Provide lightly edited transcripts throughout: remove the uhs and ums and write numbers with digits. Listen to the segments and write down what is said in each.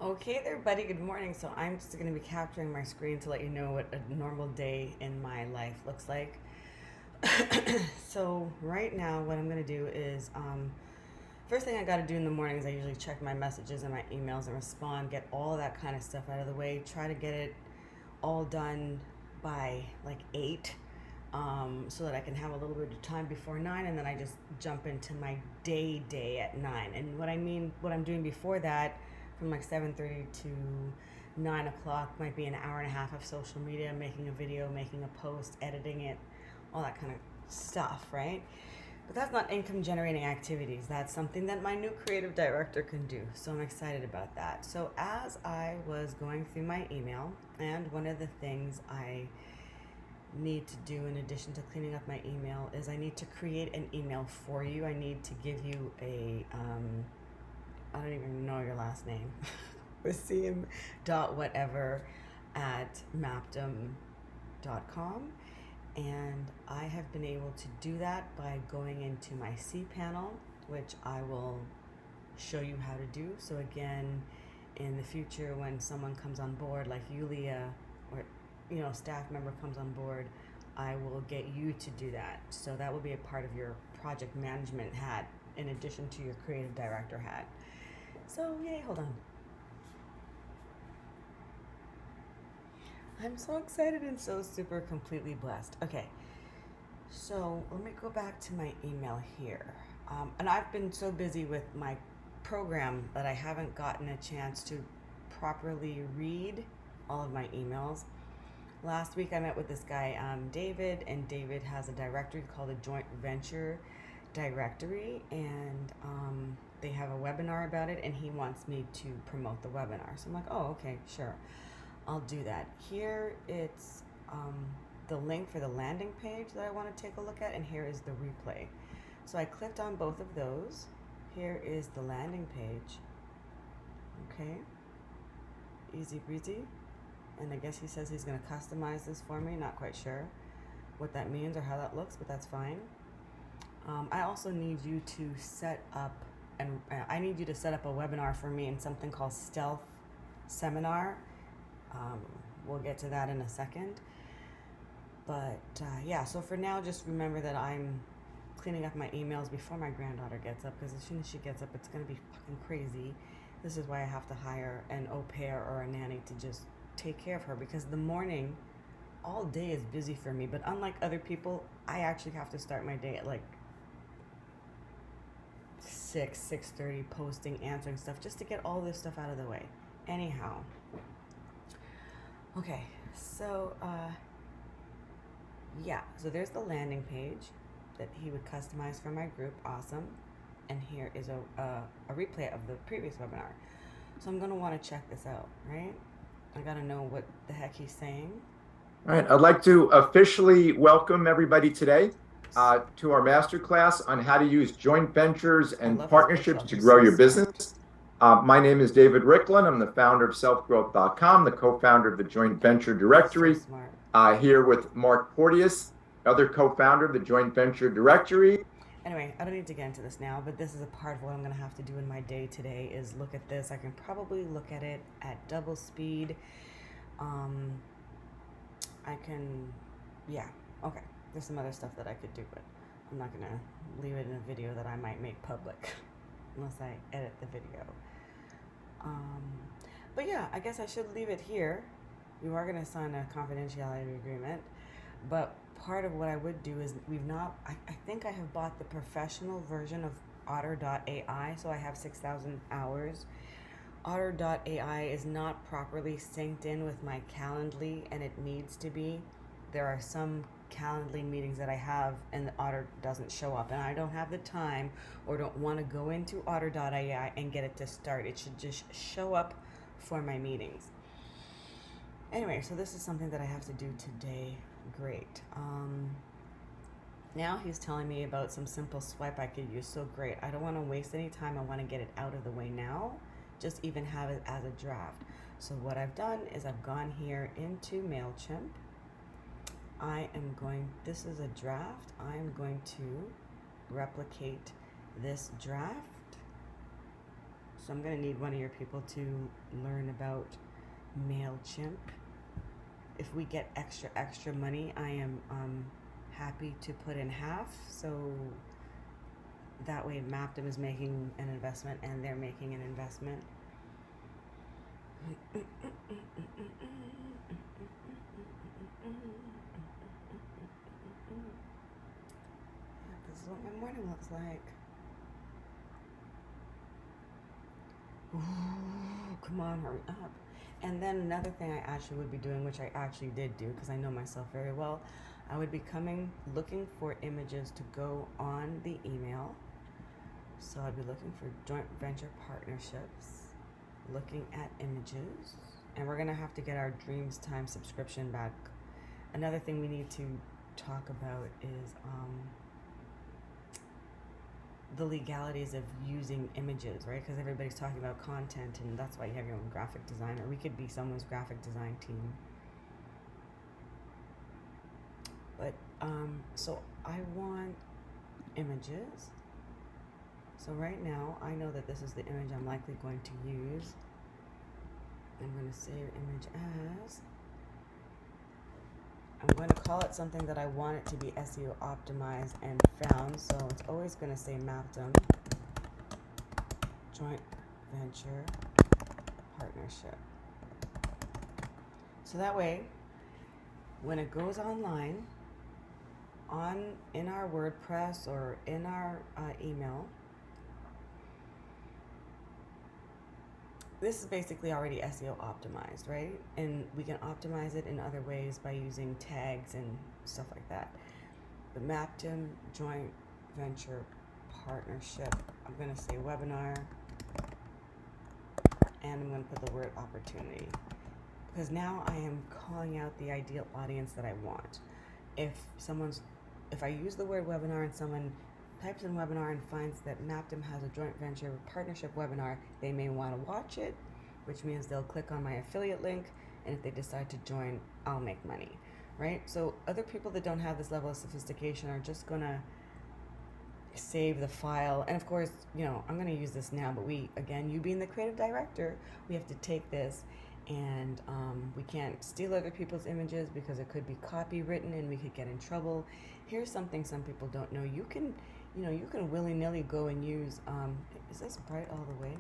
Okay there, buddy. Good morning. So I'm just going to be capturing my screen to let you know what a normal day in my life looks like. So right now, what I'm going to do is, first thing I got to do in the morning is I usually check my messages and my emails and respond, get all that kind of stuff out of the way, try to get it all done by like 8, so that I can have a little bit of time before 9, and then I just jump into my day at 9. And what I'm doing before that, from like 7:30 to 9 o'clock, might be an hour and a half of social media, making a video, making a post, editing it, all that kind of stuff, right? But that's not income generating activities. That's something that my new creative director can do. So I'm excited about that. So as I was going through my email, and one of the things I need to do in addition to cleaning up my email is I need to create an email for you. I need to give you I don't even know your last name. Wasim dot whatever at mapdom.com. And I have been able to do that by going into my cPanel, which I will show you how to do. So again, in the future, when someone comes on board, like Yulia, or staff member comes on board, I will get you to do that. So that will be a part of your project management hat, in addition to your creative director hat. So yay, hold on. I'm so excited and so super completely blessed. Okay, so let me go back to my email here. And I've been so busy with my program that I haven't gotten a chance to properly read all of my emails. Last week I met with this guy, David, and David has a directory called a joint venture directory, and they have a webinar about it, and he wants me to promote the webinar. So I'm like, oh, okay, sure, I'll do that. Here it's the link for the landing page that I want to take a look at, and here is the replay. So I clicked on both of those. Here is the landing page. Okay, easy breezy. And I guess he says he's going to customize this for me. Not quite sure what that means or how that looks, but that's fine. I also need you to set up, and I need you to set up a webinar for me in something called Stealth Seminar. We'll get to that in a second. But yeah, so for now, just remember that I'm cleaning up my emails before my granddaughter gets up, because as soon as she gets up, it's going to be fucking crazy. This is why I have to hire an au pair or a nanny to just take care of her, because the morning all day is busy for me. But unlike other people, I actually have to start my day at like 6:30, posting, answering stuff, just to get all this stuff out of the way. Anyhow, okay, so yeah, so there's the landing page that he would customize for my group. Awesome. And here is a replay of the previous webinar. So I'm going to want to check this out, right? I got to know what the heck he's saying. All right, I'd like to officially welcome everybody today to our masterclass on how to use joint ventures and partnerships to grow your business. My name is David Ricklin. I'm the founder of selfgrowth.com, the co-founder of the Joint Venture Directory. Here with Mark Porteous, other co-founder of the Joint Venture Directory. Anyway, I don't need to get into this now, but this is a part of what I'm going to have to do in my day today is look at this. I can probably look at it at double speed. I can, yeah, okay. There's some other stuff that I could do, but I'm not going to leave it in a video that I might make public unless I edit the video. But yeah, I guess I should leave it here. You are going to sign a confidentiality agreement, but part of what I would do is I think I have bought the professional version of Otter.ai, so I have 6,000 hours. Otter.ai is not properly synced in with my Calendly, and it needs to be. There are some Calendly meetings that I have and the Otter doesn't show up, and I don't have the time or don't want to go into Otter.ai and get it to start. It should just show up for my meetings. Anyway, so this is something that I have to do today. Great. Now he's telling me about some simple swipe I could use. So great. I don't want to waste any time. I want to get it out of the way now. Just even have it as a draft. So what I've done is I've gone here into MailChimp. This is a draft. I am going to replicate this draft. So I'm going to need one of your people to learn about MailChimp. If we get extra money, I am happy to put in half. So that way Maptum is making an investment and they're making an investment. Yeah, this is what my morning looks like. Ooh, come on, hurry up. And then another thing I actually would be doing, which I actually did do because I know myself very well, I would be looking for images to go on the email. So I'd be looking for joint venture partnerships, looking at images, and we're gonna have to get our Dreams Time subscription back. Another thing we need to talk about is the legalities of using images, right? Because everybody's talking about content, and that's why you have your own graphic designer. We could be someone's graphic design team. But so I want images. So right now, I know that this is the image I'm likely going to use. I'm going to save image as. I'm going to call it something that I want it to be SEO optimized and found. So it's always going to say Maptum Joint Venture Partnership. So that way, when it goes online, in our WordPress or in our email, this is basically already SEO optimized, right? And we can optimize it in other ways by using tags and stuff like that. The Maptum Joint Venture Partnership, I'm going to say webinar, and I'm going to put the word opportunity. Because now I am calling out the ideal audience that I want. If I use the word webinar and someone types in webinar and finds that Maptum has a joint venture partnership webinar, they may want to watch it, which means they'll click on my affiliate link, and if they decide to join, I'll make money, right? So other people that don't have this level of sophistication are just gonna save the file, and of course, I'm gonna use this now, but you being the creative director, we have to take this, and we can't steal other people's images because it could be copywritten and we could get in trouble. Here's something some people don't know. You can willy-nilly go and use, is this bright all the way?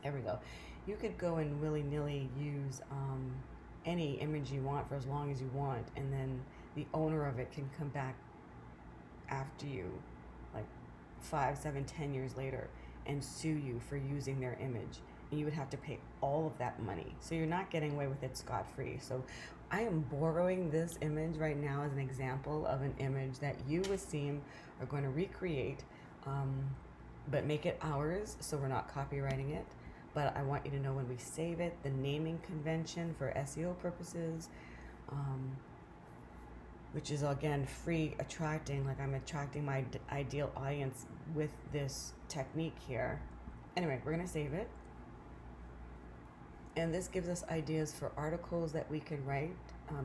There we go. You could go and willy-nilly use any image you want for as long as you want, and then the owner of it can come back after you, like 5, 7, 10 years later, and sue you for using their image. And you would have to pay all of that money. So you're not getting away with it scot-free. So I am borrowing this image right now as an example of an image that you, Wasim, are going to recreate, but make it ours, so we're not copywriting it. But I want you to know when we save it, the naming convention for SEO purposes, which is, again, free attracting, like I'm attracting my ideal audience with this technique here. Anyway, we're going to save it. And this gives us ideas for articles that we can write.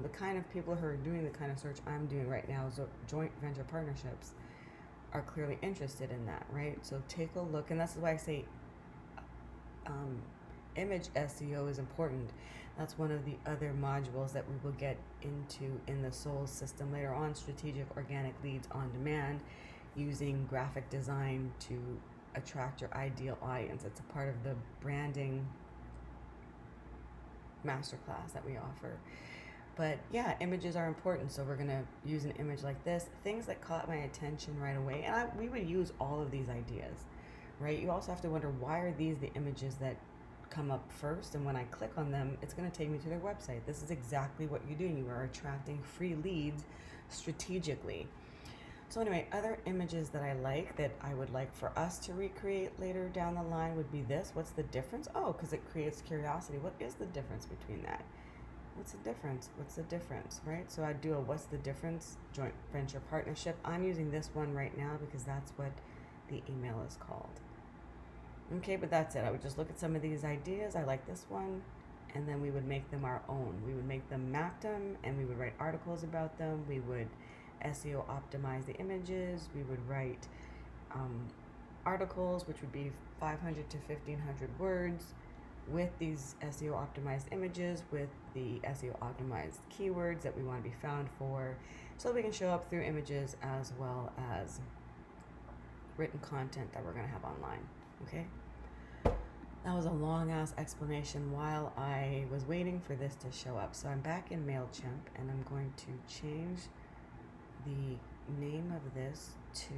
The kind of people who are doing the kind of search I'm doing right now, so joint venture partnerships, are clearly interested in that, right? So take a look, and that's why I say image SEO is important. That's one of the other modules that we will get into in the SOUL system later on, strategic organic leads on demand, using graphic design to attract your ideal audience. It's a part of the branding masterclass that we offer. But yeah, images are important, so we're gonna use an image like this, things that caught my attention right away, and we would use all of these ideas, right? You also have to wonder, why are these the images that come up first, and when I click on them, it's going to take me to their website. This is exactly what you're doing. You are attracting free leads strategically. So anyway, other images that I like, that I would like for us to recreate later down the line, would be this. What's the difference? Oh, because it creates curiosity. What is the difference between that? What's the difference? What's the difference, right? So I'd do a what's the difference joint venture partnership. I'm using this one right now because that's what the email is called. Okay, but that's it. I would just look at some of these ideas. I like this one, and then we would make them our own. We would make them Maptum, and we would write articles about them. We would SEO optimize the images. We would write articles, which would be 500 to 1500 words, with these SEO optimized images, with the SEO optimized keywords that we want to be found for, so we can show up through images as well as written content that we're going to have online. Okay, that was a long ass explanation while I was waiting for this to show up. So I'm back in MailChimp, and I'm going to change the name of this to,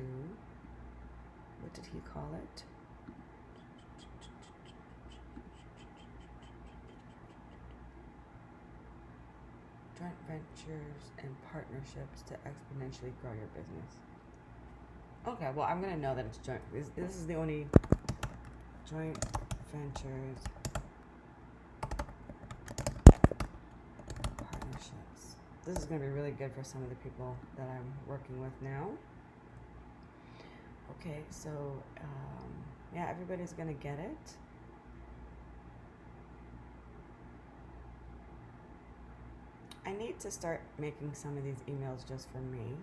what did he call it? Joint ventures and partnerships to exponentially grow your business. Okay, well, I'm going to know that it's joint. This is the only joint ventures partnerships. This is going to be really good for some of the people that I'm working with now. Okay, so yeah, everybody's going to get it. I need to start making some of these emails just for me.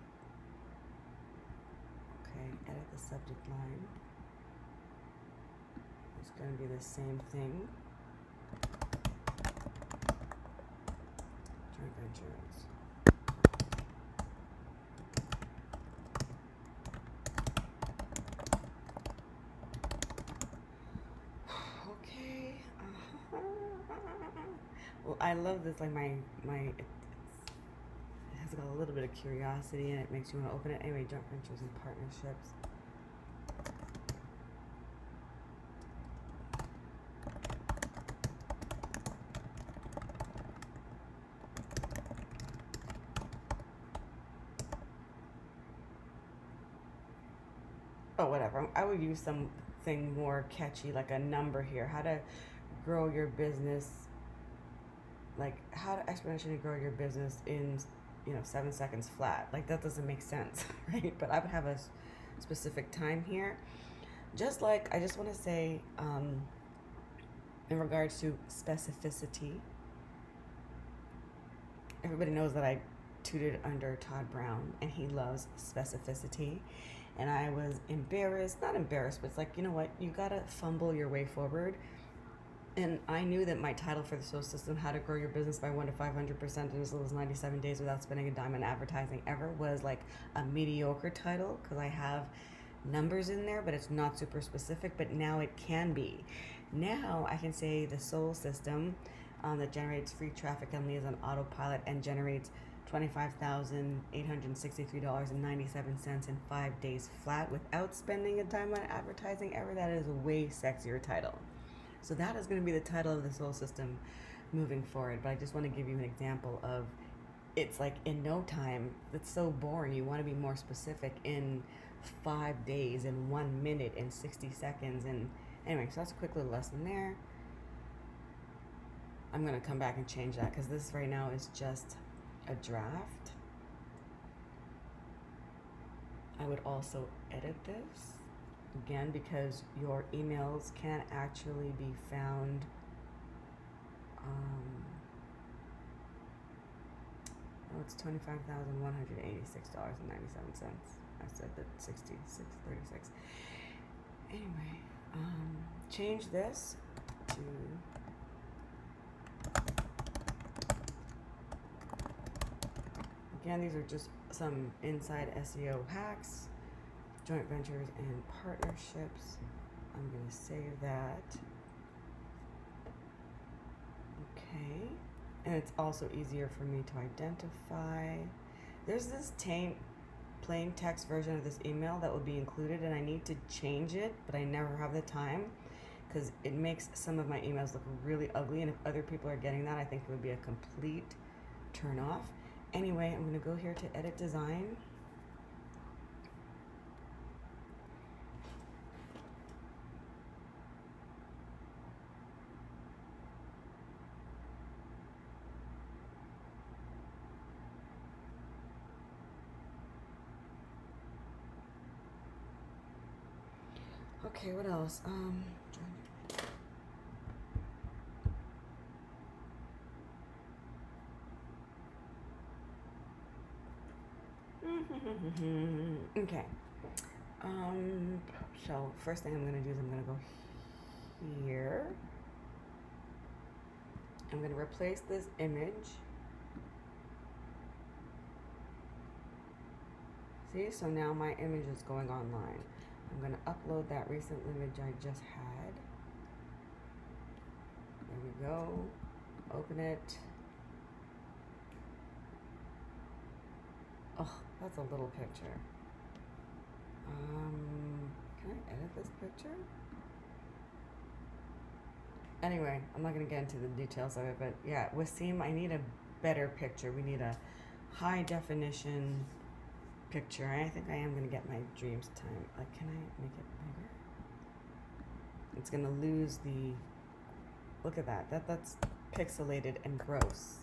Okay, edit the subject line. It's going to be the same thing. Joint ventures. Okay. Well, I love this. Like it has got a little bit of curiosity, and it makes you want to open it. Anyway, joint ventures and partnerships. Oh, whatever. I would use something more catchy, like a number here. How to grow your business, like how to exponentially grow your business in 7 seconds flat. Like, that doesn't make sense, right? But I would have a specific time here. Just like, I just want to say, in regards to specificity, everybody knows that I tutored under Todd Brown, and he loves specificity. And I was not embarrassed, but it's like, you know what, you gotta fumble your way forward. And I knew that my title for the SEO system, How to Grow Your Business by 1 to 500% in as little as 97 days without spending a dime in advertising ever, was like a mediocre title, because I have numbers in there, but it's not super specific. But now it can be. Now I can say the SEO system that generates free traffic and leads on autopilot and generates $25,863.97 in 5 days flat without spending a dime on advertising ever. That is a way sexier title. So that is going to be the title of the SEO system moving forward. But I just want to give you an example of, it's like in no time. It's so boring. You want to be more specific in 5 days, in 1 minute, in 60 seconds. And anyway, so that's a quick little lesson there. I'm going to come back and change that, because this right now is just a draft. I would also edit this again, because your emails can actually be found it's $25,186.97. I said that 66.36. Anyway, change this to again, these are just some inside SEO hacks. Joint ventures and partnerships. I'm going to save that. Okay. And it's also easier for me to identify. There's this plain text version of this email that will be included, and I need to change it, but I never have the time, because it makes some of my emails look really ugly, and if other people are getting that, I think it would be a complete turn off. Anyway, I'm going to go here to edit design. Okay, what else? Okay. Um, so first thing I'm going to do is I'm going to go here. I'm going to replace this image. See, so now my image is going online. I'm going to upload that recent image I just had. There we go. Open it. Oh, that's a little picture. Can I edit this picture? Anyway, I'm not going to get into the details of it, but yeah, with Seam, I need a better picture. We need a high definition picture. I think I am going to get my dreams time. Like, can I make it bigger? It's going to lose the, look at that. That's pixelated and gross.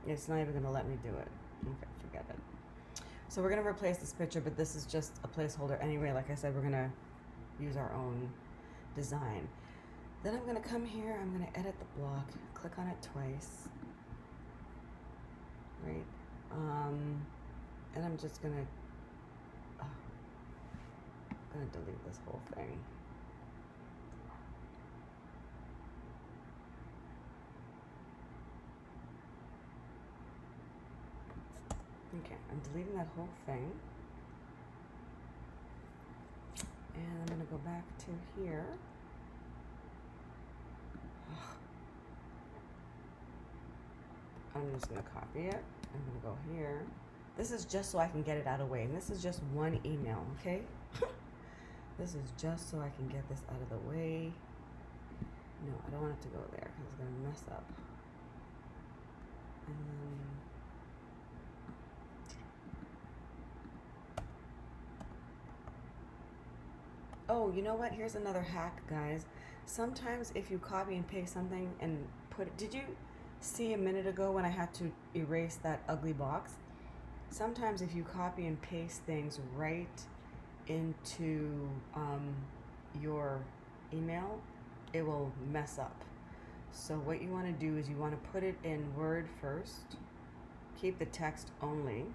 It's not even going to let me do it. Okay, forget it. So we're going to replace this picture, but this is just a placeholder anyway. Like I said, we're going to use our own design. Then I'm going to come here, I'm going to edit the block, click on it twice, right? And I'm just going to delete this whole thing. Okay, I'm deleting that whole thing. And I'm going to go back to here. I'm just going to copy it. I'm going to go here. This is just so I can get it out of the way. And this is just one email, okay? This is just so I can get this out of the way. No, I don't want it to go there because it's going to mess up. And then... Oh, you know what? Here's another hack, guys. Sometimes if you copy and paste something and put it... Did you see a minute ago when I had to erase that ugly box? Sometimes if you copy and paste things right into your email, it will mess up. So what you want to do is you want to put it in Word first, keep the text only,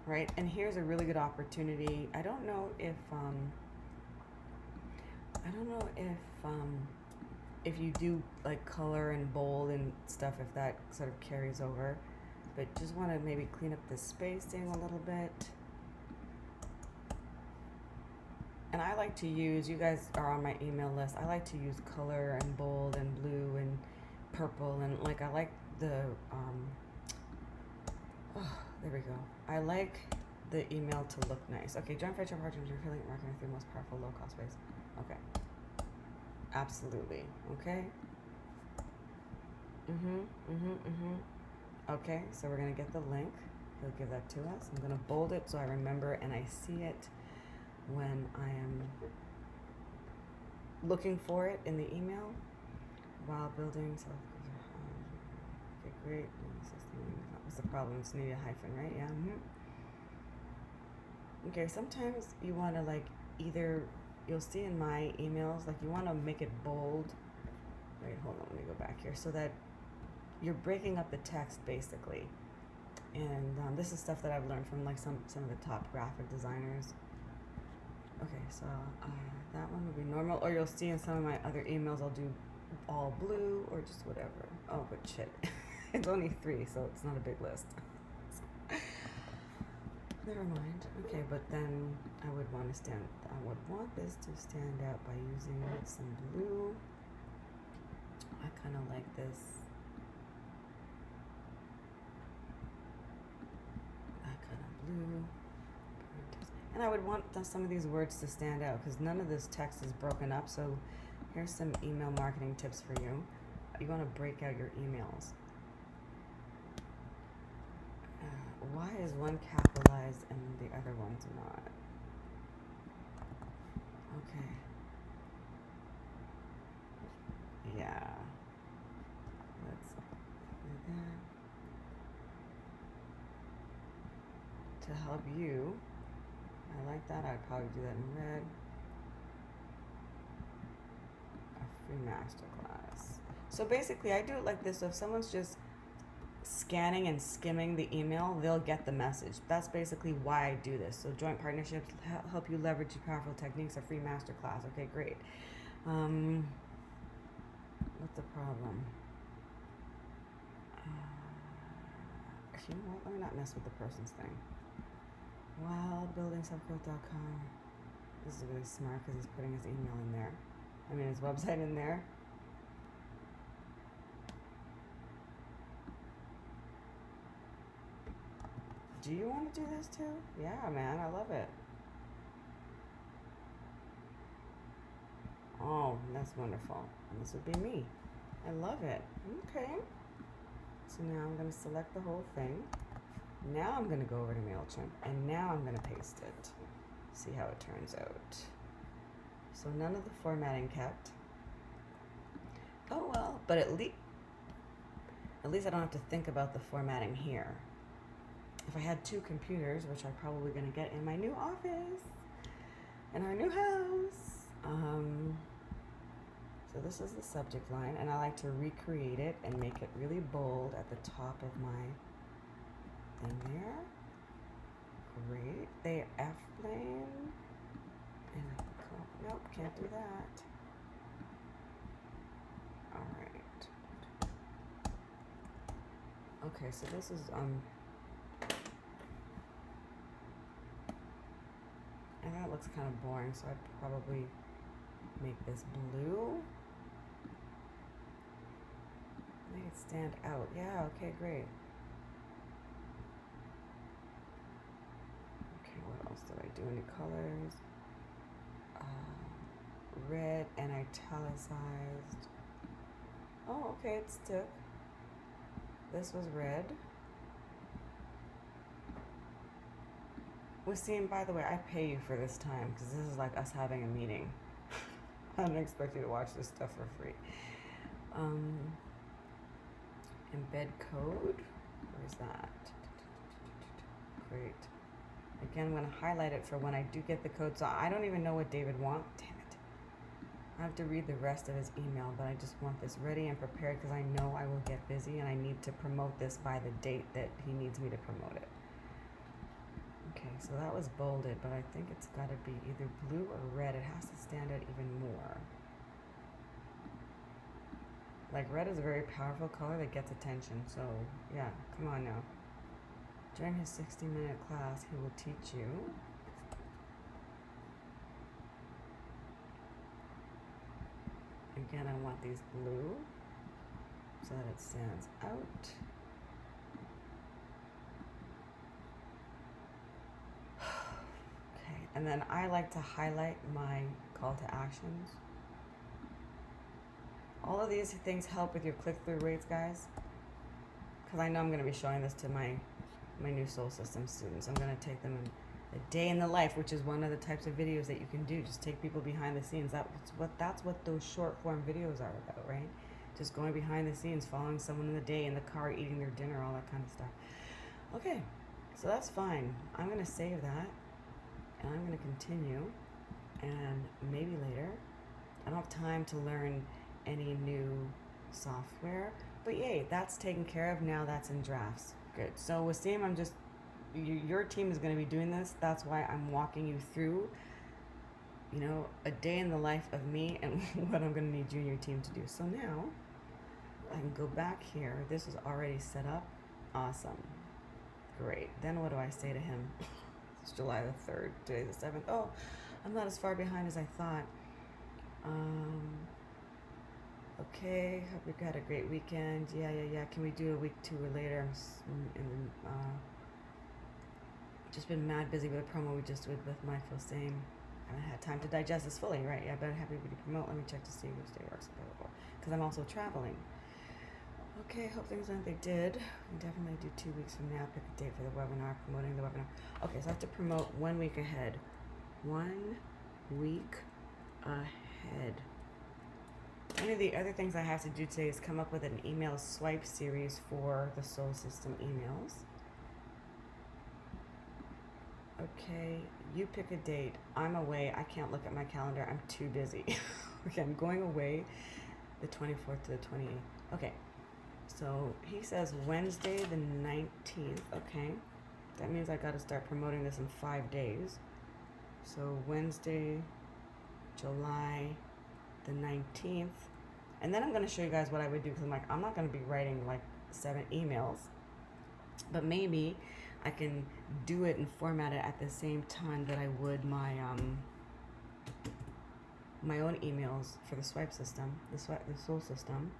right? And here's a really good opportunity. I don't know if if you do like color and bold and stuff, if that sort of carries over, but just want to maybe clean up the spacing a little bit. And I like to use, you guys are on my email list, I like to use color and bold and blue and purple, and like I like the there we go. I like the email to look nice. Okay, joint venture partners are affiliate marketing is the most powerful low cost ways. Okay. Absolutely. Okay. Okay, so we're gonna get the link. He'll give that to us. I'm gonna bold it so I remember and I see it when I am looking for it in the email while building. So, okay, great. That was the problem. It's need a hyphen, right? Yeah. Okay, sometimes you want to like either, you'll see in my emails, like you want to make it bold. Wait, hold on, let me go back here. So that you're breaking up the text basically. And this is stuff that I've learned from like some of the top graphic designers. Okay, so that one would be normal. Or you'll see in some of my other emails, I'll do all blue or just whatever. Oh, but shit. It's only 3, so it's not a big list. Never mind. Okay, but then I would want this to stand out by using some blue. I kind of like this. That kind of blue. And I would want some of these words to stand out because none of this text is broken up. So here's some email marketing tips for you. You want to break out your emails. Why is one capitalized and the other one's not? Okay. Yeah. Let's do that. To help you, I like that. I'd probably do that in red. A free masterclass. So basically, I do it like this. So if someone's just scanning and skimming the email, they'll get the message. That's basically why I do this. So joint partnerships help you leverage your powerful techniques, a free masterclass. Okay, great. What's the problem? You know what? Let me not mess with the person's thing. Wildbuildingselfgrowth.com. This is really smart because he's putting his email in there. I mean, his website in there. Do you want to do this too? Yeah, man, I love it. Oh, that's wonderful. And this would be me. I love it. Okay. So now I'm going to select the whole thing. Now I'm going to go over to MailChimp, and now I'm going to paste it. See how it turns out. So none of the formatting kept. Oh well, but at least I don't have to think about the formatting here. If I had two computers, which I'm probably going to get in my new office, in our new house. So this is the subject line, and I like to recreate it and make it really bold at the top of my thing there. Great. They F-plane. And nope, can't do that. All right. Okay, so this is and that looks kind of boring, so I'd probably make this blue. Make it stand out. Yeah, okay, great. Okay, what else did I do? Any colors? Red and italicized. Oh, okay, it stuck. This was red. Wasim, by the way, I pay you for this time because this is like us having a meeting. I don't expect you to watch this stuff for free. Embed code. Where's that? Great. Again, I'm going to highlight it for when I do get the code. So I don't even know what David wants. Damn it. I have to read the rest of his email, but I just want this ready and prepared because I know I will get busy and I need to promote this by the date that he needs me to promote it. Okay, so that was bolded, but I think it's got to be either blue or red. It has to stand out even more. Like, red is a very powerful color that gets attention, so yeah, come on now. During his 60-minute class, he will teach you again, I want these blue so that it stands out. Okay, and then I like to highlight my call to actions. All of these things help with your click-through rates, guys, because I know I'm going to be showing this to my new Soul System students. I'm going to take them in a day in the life, which is one of the types of videos that you can do. Just take people behind the scenes. That's what those short form videos are about, right? Just going behind the scenes, following someone in the day, in the car, eating their dinner, all that kind of stuff. Okay, so that's fine. I'm going to save that, and I'm going to continue, and maybe later. I don't have time to learn any new software, but yay, that's taken care of. Now that's in drafts. Good. So Wasim, your team is going to be doing this. That's why I'm walking you through, you know, a day in the life of me and what I'm going to need you and your team to do. So now I can go back here. This is already set up. Awesome. Great. Then what do I say to him? It's July the 3rd. Today's the 7th. Oh, I'm not as far behind as I thought. Okay, hope you had a great weekend. Yeah. Can we do a week 2 or later? Just been mad busy with a promo we just did with Michael saying I haven't had time to digest this fully, right? Yeah, better have everybody promote. Let me check to see which day works available because I'm also traveling. Okay, hope things went. They did. We definitely do 2 weeks from now. Pick a date for the webinar, promoting the webinar. Okay, so I have to promote 1 week ahead. 1 week ahead. One of the other things I have to do today is come up with an email swipe series for the Soul System emails. Okay, you pick a date. I'm away. I can't look at my calendar. I'm too busy. Okay, I'm going away the 24th to the 28th. Okay, So he says Wednesday the 19th. Okay. That means I got to start promoting this in 5 days. So Wednesday, July the 19th. And then I'm going to show you guys what I would do, because I'm not going to be writing like 7 emails. But maybe I can do it and format it at the same time that I would my my own emails for the swipe system, the soul system,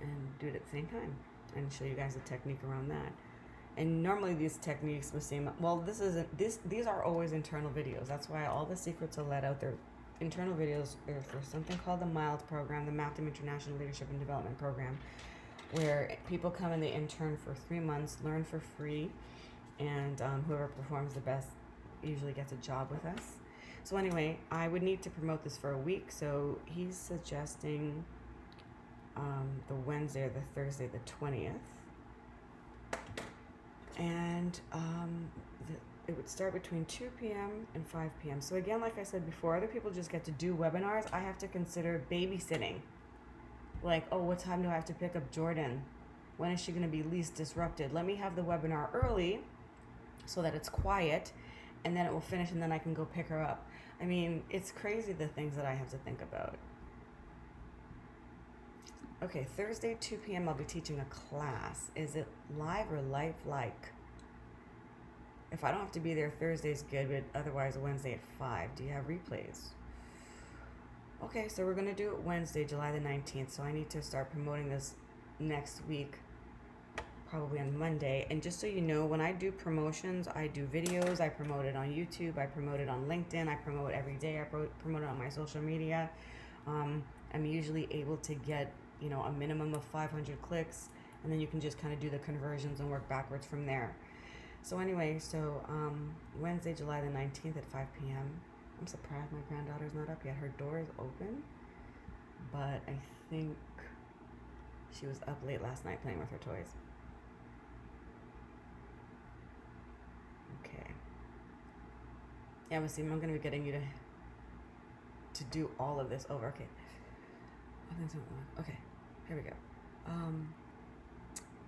and do it at the same time and show you guys a technique around that. And normally these techniques will seem, well, these are always internal videos. That's why all the secrets are let out there. Internal videos are for something called the MILD program, the Mapped International Leadership and Development Program, where people come and they intern for 3 months, learn for free, and whoever performs the best usually gets a job with us. So anyway, I would need to promote this for a week, so he's suggesting the Wednesday or the Thursday, the 20th. And it would start between 2 p.m. and 5 p.m. So again, like I said before, other people just get to do webinars. I have to consider babysitting. Like, oh, what time do I have to pick up Jordan? When is she going to be least disrupted? Let me have the webinar early so that it's quiet, and then it will finish, and then I can go pick her up. I mean, it's crazy the things that I have to think about. Okay, Thursday, 2 p.m. I'll be teaching a class. Is it live or life-like? If I don't have to be there, Thursday's good, but otherwise Wednesday at 5. Do you have replays? Okay, so we're going to do it Wednesday, July the 19th. So I need to start promoting this next week, probably on Monday. And just so you know, when I do promotions, I do videos. I promote it on YouTube. I promote it on LinkedIn. I promote every day. I promote it on my social media. I'm usually able to get, a minimum of 500 clicks. And then you can just kind of do the conversions and work backwards from there. So anyway, Wednesday, July the 19th at 5 p.m. I'm surprised my granddaughter's not up yet. Her door is open, but I think she was up late last night playing with her toys. Okay. Yeah, Wasim, I'm going to be getting you to do all of this over. Okay. Okay, here we go.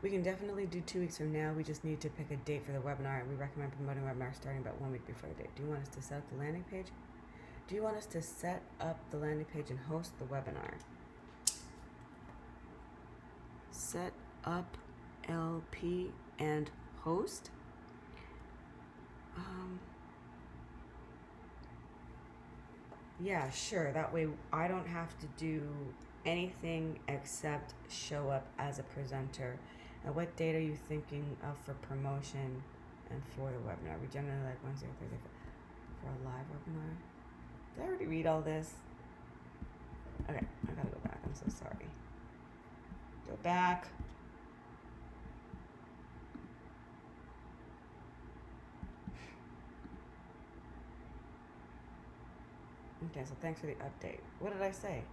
We can definitely do 2 weeks from now. We just need to pick a date for the webinar. We recommend promoting webinars starting about 1 week before the date. Do you want us to set up the landing page? Do you want us to set up the landing page and host the webinar? Set up LP and host? Yeah, sure. That way I don't have to do anything except show up as a presenter. And what date are you thinking of for promotion and for the webinar? We generally like Wednesday or Thursday for a live webinar. Did I already read all this? Okay, I gotta go back. I'm so sorry. Go back. Okay, so thanks for the update. What did I say?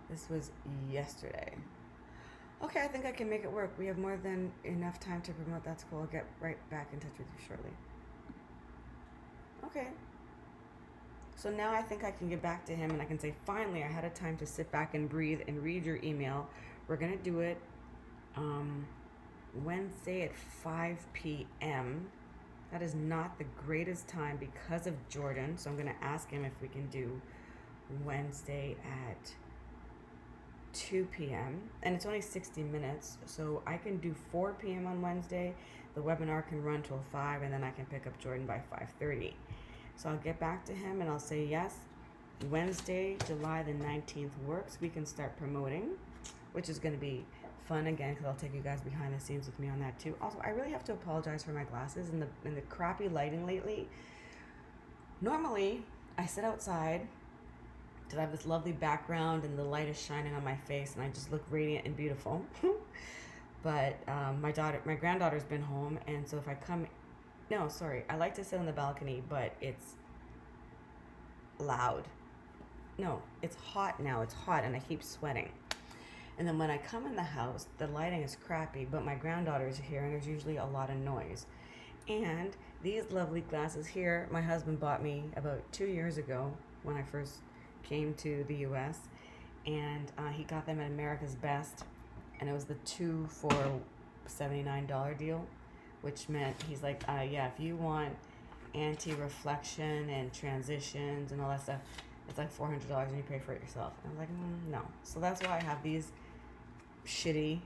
This was yesterday. Okay, I think I can make it work. We have more than enough time to promote. That's cool. I'll get right back in touch with you shortly. Okay. So now I think I can get back to him and I can say, finally, I had a time to sit back and breathe and read your email. We're going to do it Wednesday at 5 p.m. That is not the greatest time because of Jordan. So I'm going to ask him if we can do Wednesday at 2 p.m. and it's only 60 minutes, so I can do 4 p.m. on Wednesday. The webinar can run till 5, and then I can pick up Jordan by 5:30. So I'll get back to him and I'll say yes, Wednesday, July the 19th works. We can start promoting, which is going to be fun again because I'll take you guys behind the scenes with me on that too. Also, I really have to apologize for my glasses and the crappy lighting lately. Normally, I sit outside because I have this lovely background and the light is shining on my face and I just look radiant and beautiful. But my granddaughter's been home, and so if I come, I like to sit on the balcony, but it's loud. No, it's hot now. It's hot and I keep sweating. And then when I come in the house, the lighting is crappy, but my granddaughter is here and there's usually a lot of noise. And these lovely glasses here, my husband bought me about 2 years ago when I first came to the US, and he got them at America's Best, and it was the 2 for $79 deal, which meant he's like, yeah, if you want anti-reflection and transitions and all that stuff, it's like $400 and you pay for it yourself. And I was like, no. So that's why I have these shitty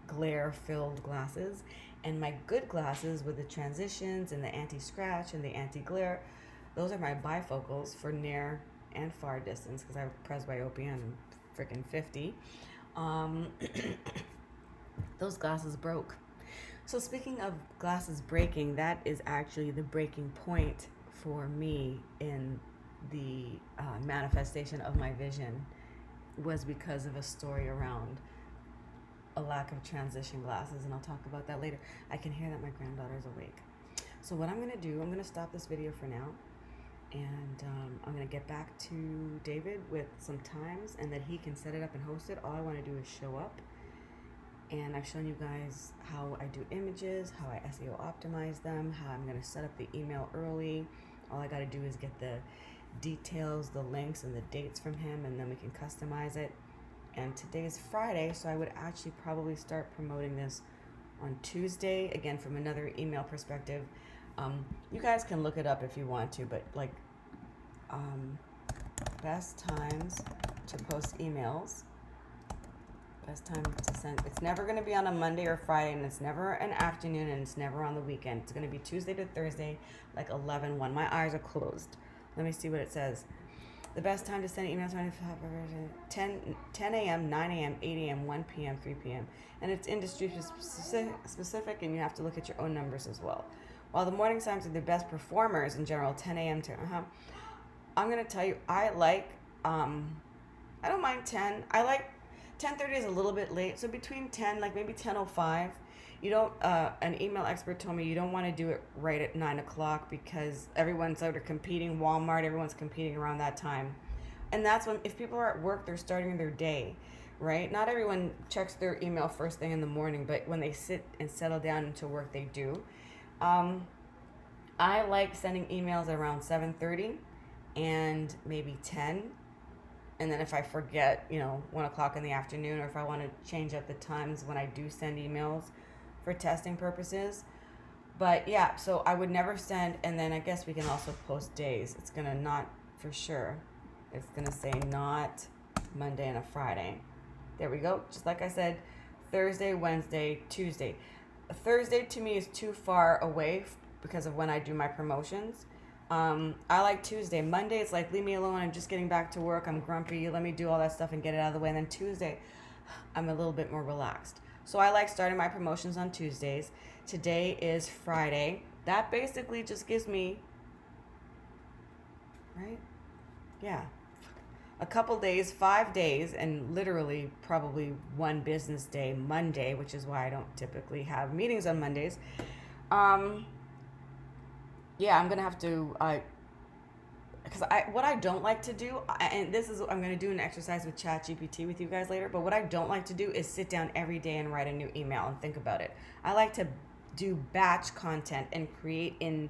glare-filled glasses, and my good glasses with the transitions and the anti-scratch and the anti-glare, those are my bifocals for near and far distance, because I have presbyopia and freaking 50. Those glasses broke. So speaking of glasses breaking, that is actually the breaking point for me in the manifestation of my vision, was because of a story around a lack of transition glasses, and I'll talk about that later. I can hear that my granddaughter's awake. So what I'm going to do, I'm going to stop this video for now, and I'm going to get back to David with some times, and that he can set it up and host it. All I want to do is show up, and I've shown you guys how I do images, how I SEO optimize them, how I'm going to set up the email early. All I got to do is get the details, the links, and the dates from him, and then we can customize it. And today is Friday, so I would actually probably start promoting this on Tuesday, again from another email perspective. You guys can look it up if you want to, but like best times to post emails, best time to send. It's never going to be on a Monday or Friday, and it's never an afternoon, and it's never on the weekend. It's going to be Tuesday to Thursday, like 11:1. My eyes are closed. Let me see what it says. The best time to send emails: 10 a.m., 9 a.m., 8 a.m., 1 p.m., 3 p.m. And it's industry specific, and you have to look at your own numbers as well. While the morning times are the best performers in general, 10 a.m. to, I'm going to tell you, I don't mind 10. I like 10:30 is a little bit late. So between 10, like maybe 10:05, you don't, an email expert told me you don't want to do it right at 9 o'clock, because everyone's sort of competing. Walmart, everyone's competing around that time. And that's when, if people are at work, they're starting their day, right? Not everyone checks their email first thing in the morning, but when they sit and settle down into work, they do. I like sending emails around 7:30 and maybe 10. And then if I forget, 1 o'clock in the afternoon, or if I want to change up the times when I do send emails for testing purposes. But yeah, so I would never send, and then I guess we can also post days. It's going to not, for sure, it's going to say not Monday and a Friday. There we go. Just like I said, Thursday, Wednesday, Tuesday. Thursday to me is too far away because of when I do my promotions. I like Tuesday. Monday, it's like, leave me alone. I'm just getting back to work. I'm grumpy. Let me do all that stuff and get it out of the way. And then Tuesday, I'm a little bit more relaxed. So I like starting my promotions on Tuesdays. Today is Friday. That basically just gives me, right? Yeah. A couple days, 5 days, and literally probably one business day, Monday, which is why I don't typically have meetings on Mondays. Yeah, I'm gonna have to, because what I don't like to do, and this is, I'm gonna do an exercise with ChatGPT with you guys later, but what I don't like to do is sit down every day and write a new email and think about it. I like to do batch content and create in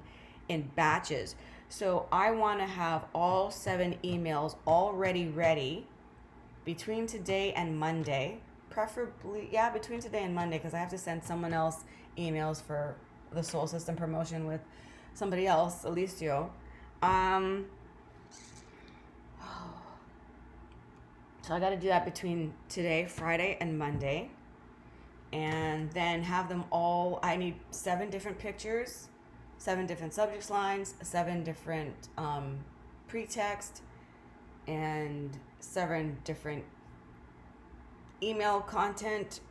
batches. So I want to have all 7 emails already ready between today and Monday, preferably, between today and Monday, because I have to send someone else emails for the Soul System promotion with somebody else, Alicio. So I got to do that between today, Friday, and Monday, and then have them all. I need 7 different pictures, 7 different subject lines, 7 different pretext, and 7 different email content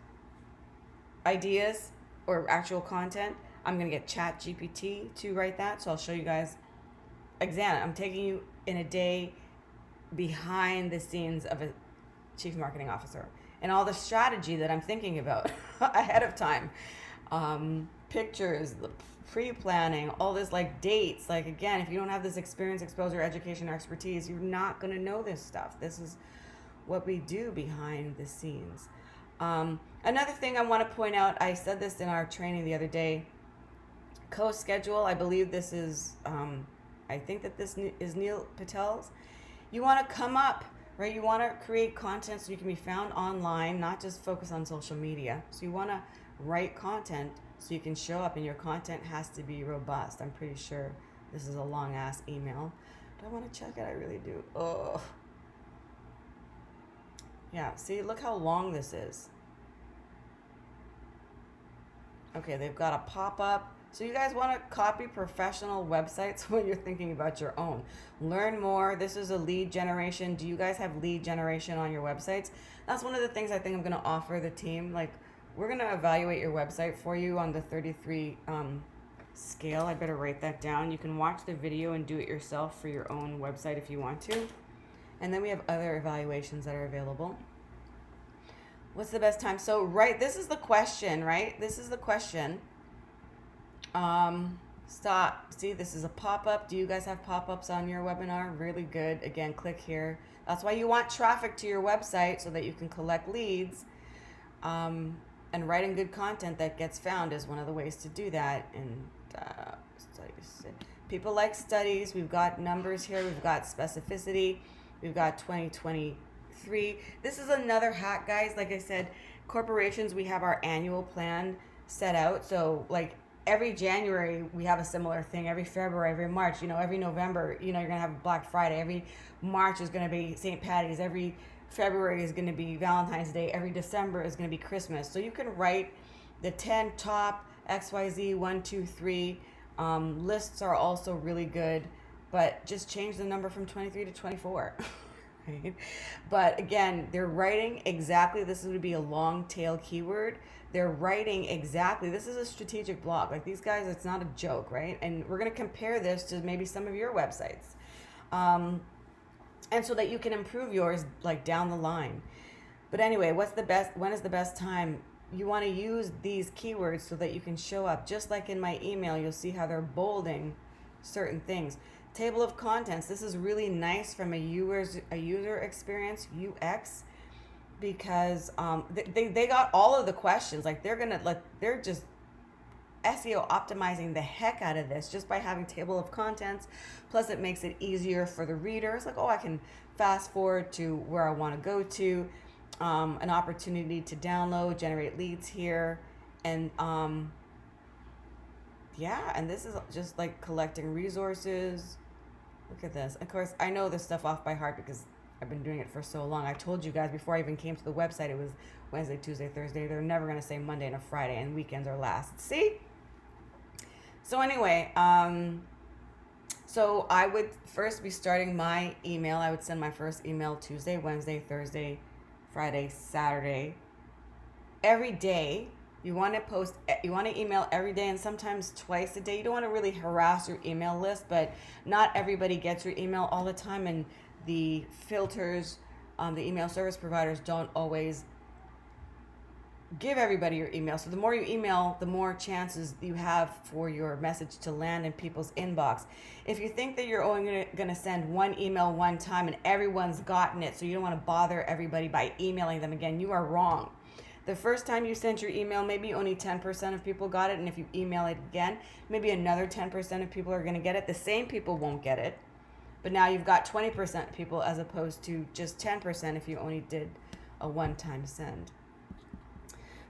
ideas or actual content. I'm going to get ChatGPT to write that, so I'll show you guys. I'm taking you in a day behind the scenes of a chief marketing officer and all the strategy that I'm thinking about ahead of time. Pictures, the pre-planning, all this, like dates. Like, again, if you don't have this experience, exposure, education, or expertise, you're not going to know this stuff. This is what we do behind the scenes. Another thing I want to point out, I said this in our training the other day, co-schedule. I believe this is, I think that this is Neil Patel's. You want to come up, right? You want to create content so you can be found online, not just focus on social media. So you want to write content so you can show up, and your content has to be robust. I'm pretty sure this is a long ass email. Do I want to check it? I really do. Oh. Yeah, see, look how long this is. Okay, they've got a pop-up. So you guys want to copy professional websites when you're thinking about your own. Learn more. This is a lead generation. Do you guys have lead generation on your websites? That's one of the things I think I'm going to offer the team. Like, we're going to evaluate your website for you on the 33 scale. I better write that down. You can watch the video and do it yourself for your own website if you want to. And then we have other evaluations that are available. What's the best time? So, right, this is the question, right? This is the question. Stop. See, this is a pop-up. Do you guys have pop-ups on your webinar? Really good. Again, click here. That's why you want traffic to your website, so that you can collect leads. And writing good content that gets found is one of the ways to do that. And studies. People like studies. We've got numbers here. We've got specificity. We've got 2023. This is another hack, guys. Like I said, corporations, we have our annual plan set out. So like every January we have a similar thing. Every February, every March, every November, you're going to have Black Friday. Every March is going to be St. Patty's. Every February is going to be Valentine's Day. Every December is going to be Christmas. So you can write the 10 top XYZ 1, 2, 3 lists are also really good, but just change the number from 23 to 24. Right? But again, they're writing exactly, this would be a long tail keyword. They're writing exactly, this is a strategic blog. Like these guys, it's not a joke, right? And we're going to compare this to maybe some of your websites. And so that you can improve yours like down the line. But anyway, when is the best time? You want to use these keywords so that you can show up. Just like in my email, you'll see how they're bolding certain things. Table of contents. This is really nice from a user experience, UX, because they got all of the questions. Like they're just SEO optimizing the heck out of this just by having table of contents. Plus it makes it easier for the reader. It's like, I can fast forward to where I want to go to. An opportunity to download, generate leads here. And and this is just like collecting resources. Look at this. Of course, I know this stuff off by heart because I've been doing it for so long. I told you guys before I even came to the website, it was Wednesday, Tuesday, Thursday. They're never going to say Monday and a Friday, and weekends are last. See? So anyway, so I would first be starting my email. I would send my first email Tuesday, Wednesday, Thursday, Friday, Saturday. Every day. You want to email every day and sometimes twice a day. You don't want to really harass your email list, but not everybody gets your email all the time, and the filters, the email service providers don't always give everybody your email. So the more you email, the more chances you have for your message to land in people's inbox. If you think that you're only going to send one email one time and everyone's gotten it, so you don't want to bother everybody by emailing them again, you are wrong. The first time you sent your email, maybe only 10% of people got it. And if you email it again, maybe another 10% of people are going to get it. The same people won't get it. But now you've got 20% of people as opposed to just 10% if you only did a one-time send.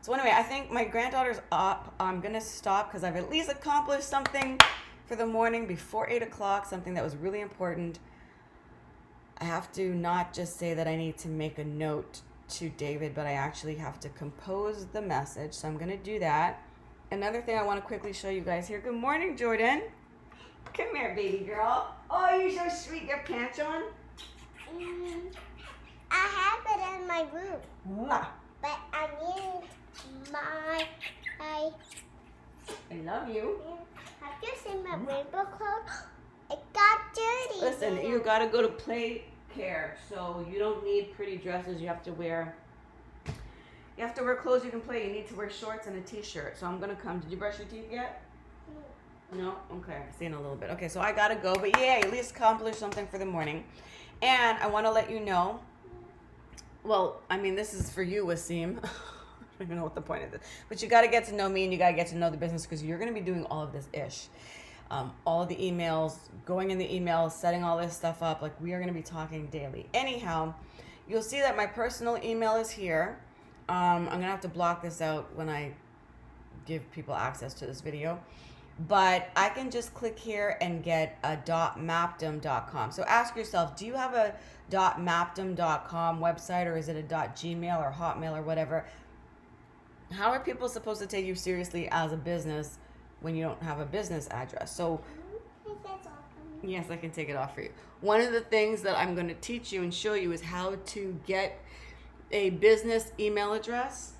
So anyway, I think my granddaughter's up. I'm going to stop because I've at least accomplished something for the morning before 8 o'clock, something that was really important. I have to not just say that I need to make a note to David, but I actually have to compose the message. So I'm going to do that. Another thing I want to quickly show you guys here. Good morning, Jordan. Come here, baby girl. Oh, you're so sweet. Your pants on? I have it in my room. Mwah. But I need my... I love you. Have you seen my rainbow clothes? It got dirty. Listen, you got to go to play care, so you don't need pretty dresses. You have to wear clothes you can play. You need to wear shorts and a t-shirt. So I'm gonna come. Did you brush your teeth yet? No? Okay, see in a little bit. Okay, so I gotta go, but yeah, at least accomplish something for the morning. And I want to let you know, well, I mean, this is for you, Wasim. I don't even know what the point of this, but you got to get to know me and you got to get to know the business, because you're going to be doing all of this ish. All of the emails, going in the emails, setting all this stuff up. Like, we are going to be talking daily. Anyhow, you'll see that my personal email is here. I'm going to have to block this out when I give people access to this video. But I can just click here and get a .mapdom.com. So ask yourself, do you have a .mapdom.com website, or is it a .gmail or Hotmail or whatever? How are people supposed to take you seriously as a business when you don't have a business address? So yes, I can take it off for you. One of the things that I'm going to teach you and show you is how to get a business email address.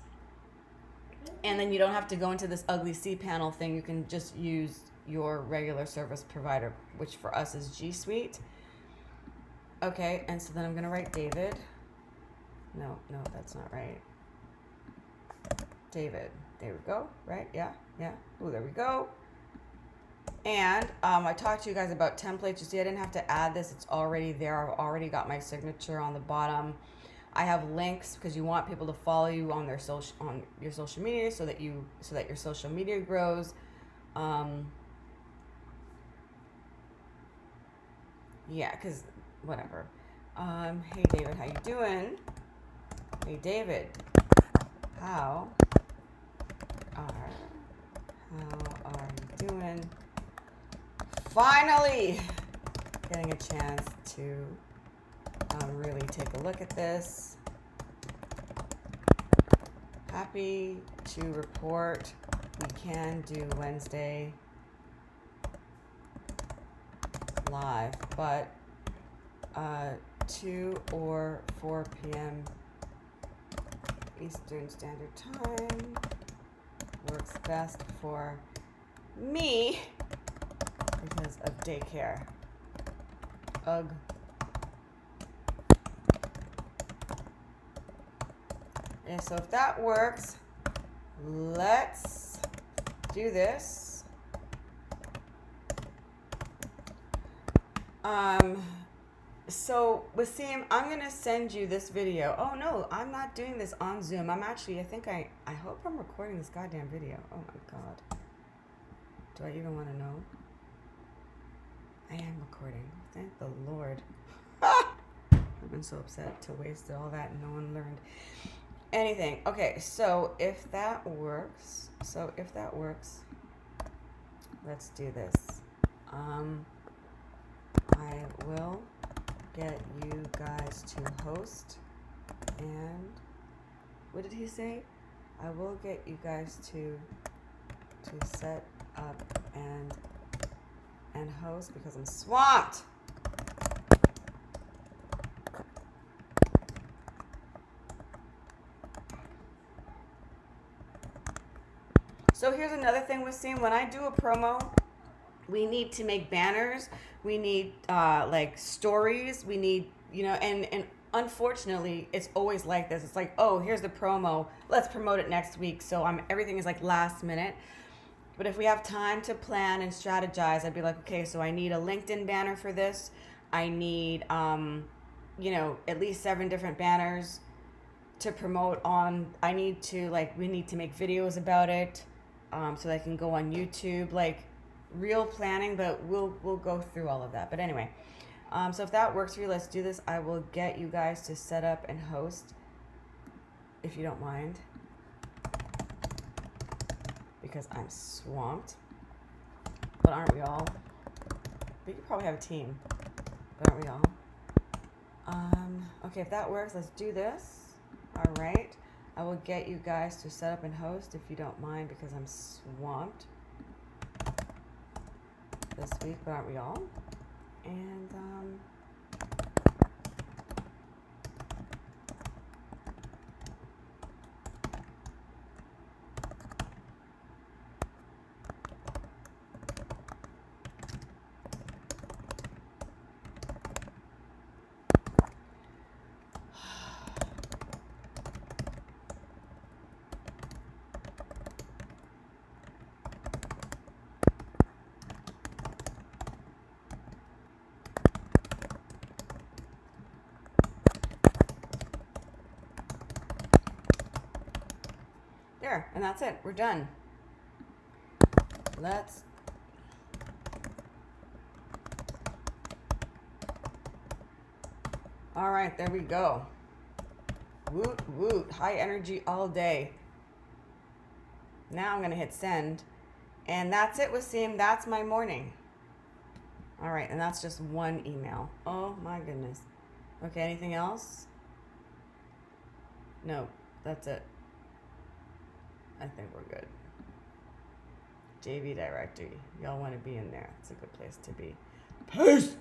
And then you don't have to go into this ugly cPanel thing. You can just use your regular service provider, which for us is G Suite. Okay, and so then I'm going to write David. No, that's not right. David. There we go, right? Yeah. Oh, there we go. And I talked to you guys about templates. You see, I didn't have to add this. It's already there. I've already got my signature on the bottom. I have links because you want people to follow you on your social media so that your social media grows. Yeah, because whatever. Hey David, how you doing? Hey David, how are you doing? Finally getting a chance to really take a look at this. Happy to report we can do Wednesday live, but 2 or 4 p.m. Eastern Standard Time works best for me because of daycare. Ugh. And so if that works, let's do this. So Wasim, I'm going to send you this video. Oh no, I'm not doing this on Zoom. I hope I'm recording this goddamn video. Oh my God. Do I even want to know? I am recording. Thank the Lord. I've been so upset to waste all that and no one learned anything. Okay, so if that works, let's do this. I will get you guys to host, and what did he say? I will get you guys to set up and host because I'm swamped. So here's another thing we're seeing. When I do a promo, we need to make banners. We need like stories. We need, and unfortunately, it's always like this. It's like, oh, here's the promo. Let's promote it next week. So everything is like last minute. But if we have time to plan and strategize, I'd be like, okay, so I need a LinkedIn banner for this. I need, at least 7 different banners to promote on. We need to make videos about it. So that I can go on YouTube, like real planning, but we'll go through all of that. But anyway, so if that works for you, let's do this. I will get you guys to set up and host, if you don't mind, because I'm swamped. But aren't we all? We could probably have a team, but aren't we all? Okay, if that works, let's do this. All right. I will get you guys to set up and host if you don't mind, because I'm swamped this week, but aren't we all? And there, and that's it. We're done. All right, there we go. Woot, woot. High energy all day. Now I'm going to hit send. And that's it, Wasim. That's my morning. All right, and that's just one email. Oh, my goodness. Okay, anything else? No, that's it. I think we're good. JV directory. Y'all want to be in there. It's a good place to be. Peace!